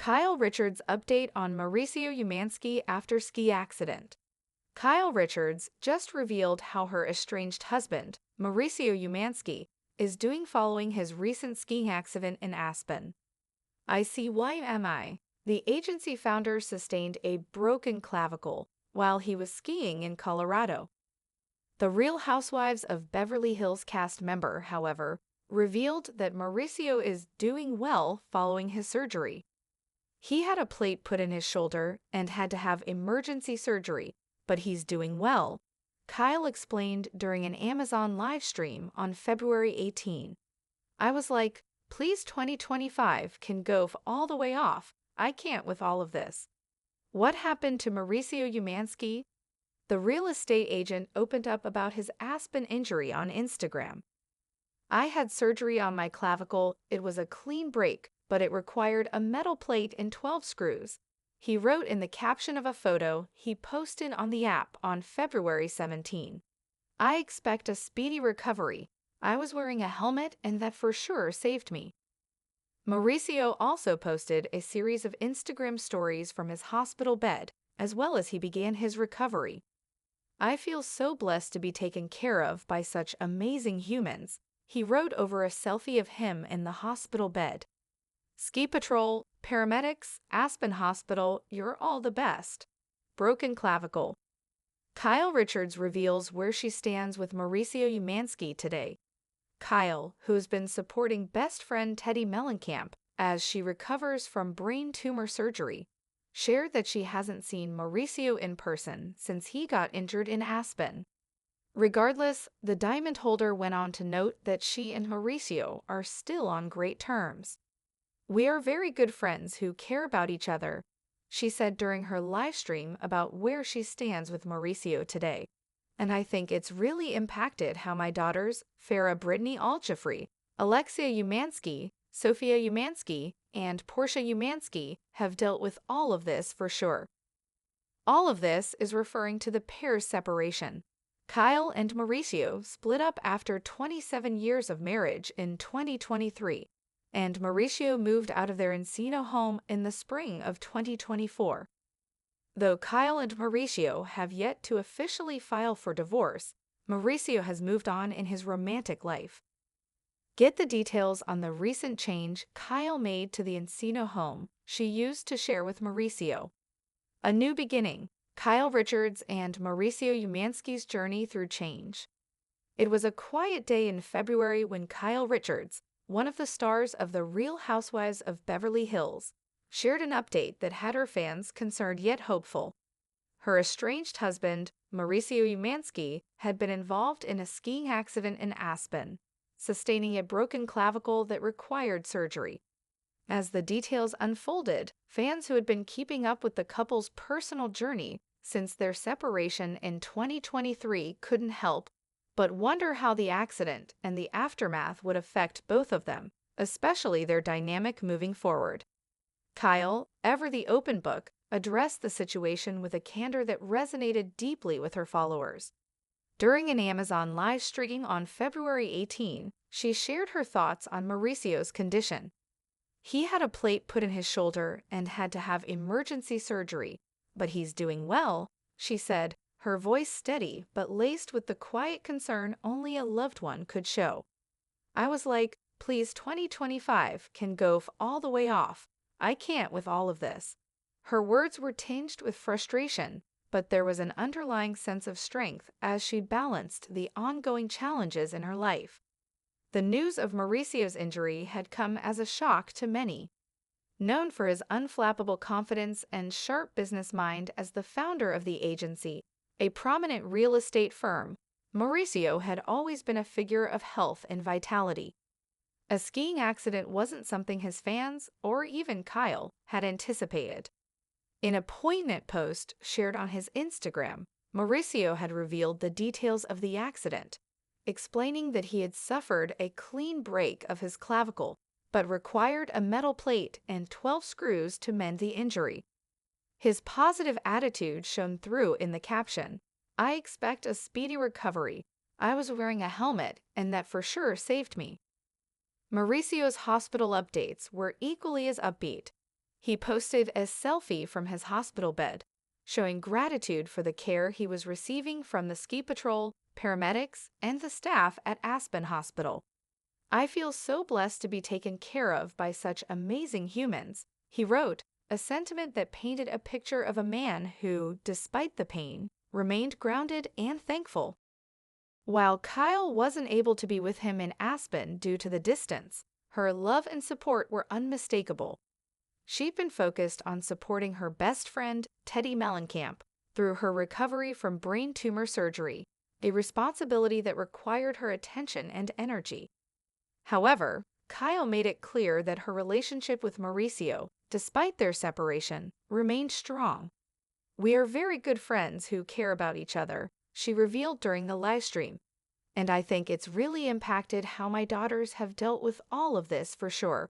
Kyle Richards update on Mauricio Umansky after ski accident. Kyle Richards just revealed how her estranged husband, Mauricio Umansky, is doing following his recent skiing accident in Aspen. ICYMI. The agency founder sustained a broken clavicle while he was skiing in Colorado. The Real Housewives of Beverly Hills cast member, however, revealed that Mauricio is doing well following his surgery. He had a plate put in his shoulder and had to have emergency surgery, but he's doing well, Kyle explained during an Amazon live stream on February 18. I was like, please 2025 can go all the way off. I can't with all of this. What happened to Mauricio Umansky? The real estate agent opened up about his Aspen injury on Instagram. I had surgery on my clavicle. It was a clean break, but it required a metal plate and 12 screws. He wrote in the caption of a photo he posted on the app on February 17. I expect a speedy recovery. I was wearing a helmet and that for sure saved me. Mauricio also posted a series of Instagram stories from his hospital bed, as well as he began his recovery. I feel so blessed to be taken care of by such amazing humans, he wrote over a selfie of him in the hospital bed. Ski Patrol, paramedics, Aspen Hospital, you're all the best. Broken clavicle. Kyle Richards reveals where she stands with Mauricio Umansky today. Kyle, who's been supporting best friend Teddi Mellencamp as she recovers from brain tumor surgery, shared that she hasn't seen Mauricio in person since he got injured in Aspen. Regardless, the diamond holder went on to note that she and Mauricio are still on great terms. We are very good friends who care about each other, she said during her live stream about where she stands with Mauricio today. And I think it's really impacted how my daughters, Farah Brittany Alchifree, Alexia Umansky, Sophia Umansky, and Portia Umansky, have dealt with all of this for sure. All of this is referring to the pair's separation. Kyle and Mauricio split up after 27 years of marriage in 2023, and Mauricio moved out of their Encino home in the spring of 2024. Though Kyle and Mauricio have yet to officially file for divorce, Mauricio has moved on in his romantic life. Get the details on the recent change Kyle made to the Encino home she used to share with Mauricio. A new beginning, Kyle Richards and Mauricio Umansky's journey through change. It was a quiet day in February when Kyle Richards, one of the stars of The Real Housewives of Beverly Hills, shared an update that had her fans concerned yet hopeful. Her estranged husband, Mauricio Umansky, had been involved in a skiing accident in Aspen, sustaining a broken clavicle that required surgery. As the details unfolded, fans who had been keeping up with the couple's personal journey since their separation in 2023 couldn't help but wonder how the accident and the aftermath would affect both of them, especially their dynamic moving forward. Kyle, ever the open book, addressed the situation with a candor that resonated deeply with her followers. During an Amazon live stream on February 18, she shared her thoughts on Mauricio's condition. He had a plate put in his shoulder and had to have emergency surgery, but he's doing well, she said, her voice steady but laced with the quiet concern only a loved one could show. I was like, please 2025 can go all the way off. I can't with all of this. Her words were tinged with frustration, but there was an underlying sense of strength as she balanced the ongoing challenges in her life. The news of Mauricio's injury had come as a shock to many. Known for his unflappable confidence and sharp business mind as the founder of the agency, a prominent real estate firm, Mauricio had always been a figure of health and vitality. A skiing accident wasn't something his fans, or even Kyle, had anticipated. In a poignant post shared on his Instagram, Mauricio had revealed the details of the accident, explaining that he had suffered a clean break of his clavicle, but required a metal plate and 12 screws to mend the injury. His positive attitude shone through in the caption, I expect a speedy recovery. I was wearing a helmet, and that for sure saved me. Mauricio's hospital updates were equally as upbeat. He posted a selfie from his hospital bed, showing gratitude for the care he was receiving from the ski patrol, paramedics, and the staff at Aspen Hospital. "I feel so blessed to be taken care of by such amazing humans," he wrote, a sentiment that painted a picture of a man who, despite the pain, remained grounded and thankful. While Kyle wasn't able to be with him in Aspen due to the distance, her love and support were unmistakable. She'd been focused on supporting her best friend, Teddy Mellencamp, through her recovery from brain tumor surgery, a responsibility that required her attention and energy. However, Kyle made it clear that her relationship with Mauricio, despite their separation, remained strong. "We are very good friends who care about each other," she revealed during the livestream. "And I think it's really impacted how my daughters have dealt with all of this for sure."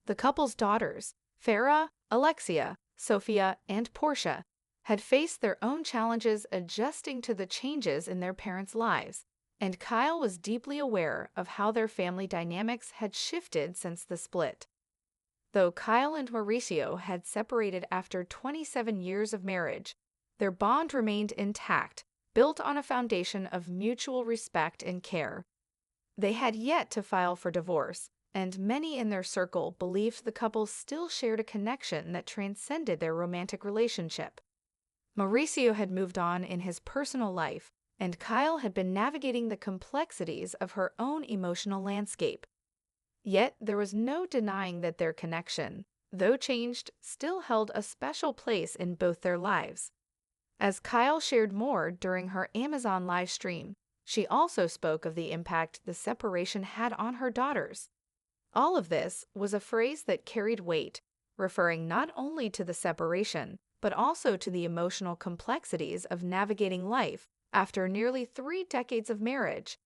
The couple's daughters, Farah, Alexia, Sophia, and Portia, had faced their own challenges adjusting to the changes in their parents' lives, and Kyle was deeply aware of how their family dynamics had shifted since the split. Though Kyle and Mauricio had separated after 27 years of marriage, their bond remained intact, built on a foundation of mutual respect and care. They had yet to file for divorce, and many in their circle believed the couple still shared a connection that transcended their romantic relationship. Mauricio had moved on in his personal life, and Kyle had been navigating the complexities of her own emotional landscape. Yet there was no denying that their connection, though changed, still held a special place in both their lives. As Kyle shared more during her Amazon live stream, she also spoke of the impact the separation had on her daughters. All of this was a phrase that carried weight, referring not only to the separation, but also to the emotional complexities of navigating life after nearly 3 decades of marriage.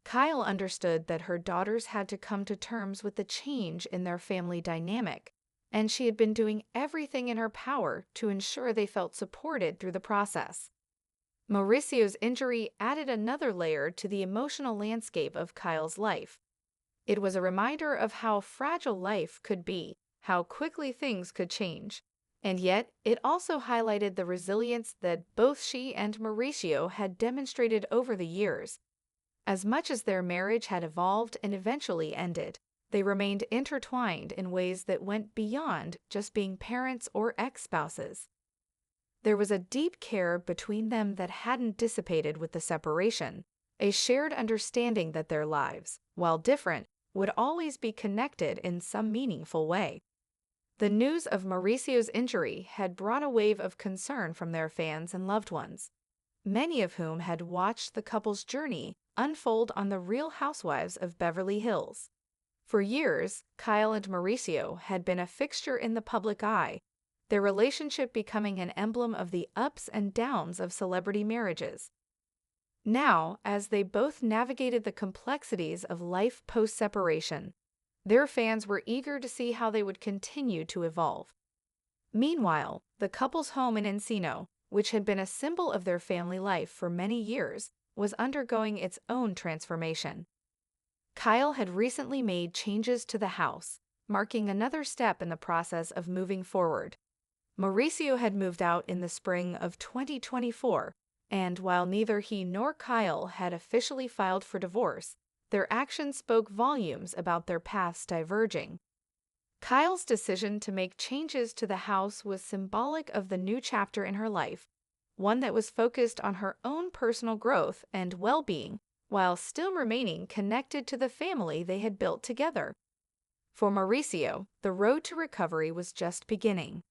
Kyle understood that her daughters had to come to terms with the change in their family dynamic, and she had been doing everything in her power to ensure they felt supported through the process. Mauricio's injury added another layer to the emotional landscape of Kyle's life. It was a reminder of how fragile life could be, how quickly things could change, and yet it also highlighted the resilience that both she and Mauricio had demonstrated over the years. As much as their marriage had evolved and eventually ended, they remained intertwined in ways that went beyond just being parents or ex-spouses. There was a deep care between them that hadn't dissipated with the separation, a shared understanding that their lives, while different, would always be connected in some meaningful way. The news of Mauricio's injury had brought a wave of concern from their fans and loved ones, many of whom had watched the couple's journey unfold on The Real Housewives of Beverly Hills. For years, Kyle and Mauricio had been a fixture in the public eye, their relationship becoming an emblem of the ups and downs of celebrity marriages. Now, as they both navigated the complexities of life post-separation, their fans were eager to see how they would continue to evolve. Meanwhile, the couple's home in Encino, which had been a symbol of their family life for many years, was undergoing its own transformation. Kyle had recently made changes to the house, marking another step in the process of moving forward. Mauricio had moved out in the spring of 2024, and while neither he nor Kyle had officially filed for divorce, their actions spoke volumes about their paths diverging. Kyle's decision to make changes to the house was symbolic of the new chapter in her life, one that was focused on her own personal growth and well-being, while still remaining connected to the family they had built together. For Mauricio, the road to recovery was just beginning.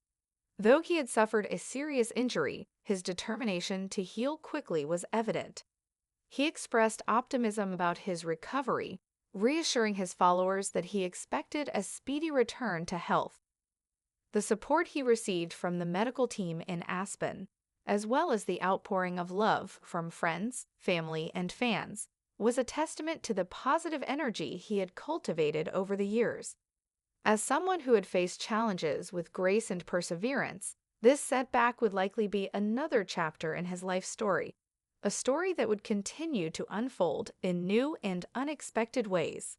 Though he had suffered a serious injury, his determination to heal quickly was evident. He expressed optimism about his recovery, reassuring his followers that he expected a speedy return to health. The support he received from the medical team in Aspen, as well as the outpouring of love from friends, family, and fans, was a testament to the positive energy he had cultivated over the years. As someone who had faced challenges with grace and perseverance, this setback would likely be another chapter in his life story, a story that would continue to unfold in new and unexpected ways.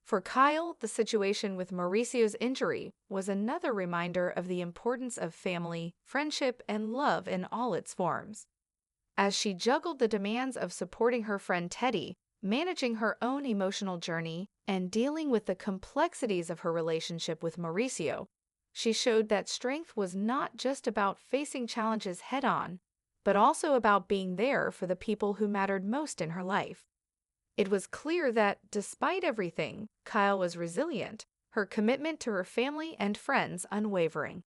For Kyle, the situation with Mauricio's injury was another reminder of the importance of family, friendship, and love in all its forms. As she juggled the demands of supporting her friend Teddy, managing her own emotional journey, and dealing with the complexities of her relationship with Mauricio, she showed that strength was not just about facing challenges head-on, but also about being there for the people who mattered most in her life. It was clear that, despite everything, Kyle was resilient, her commitment to her family and friends unwavering.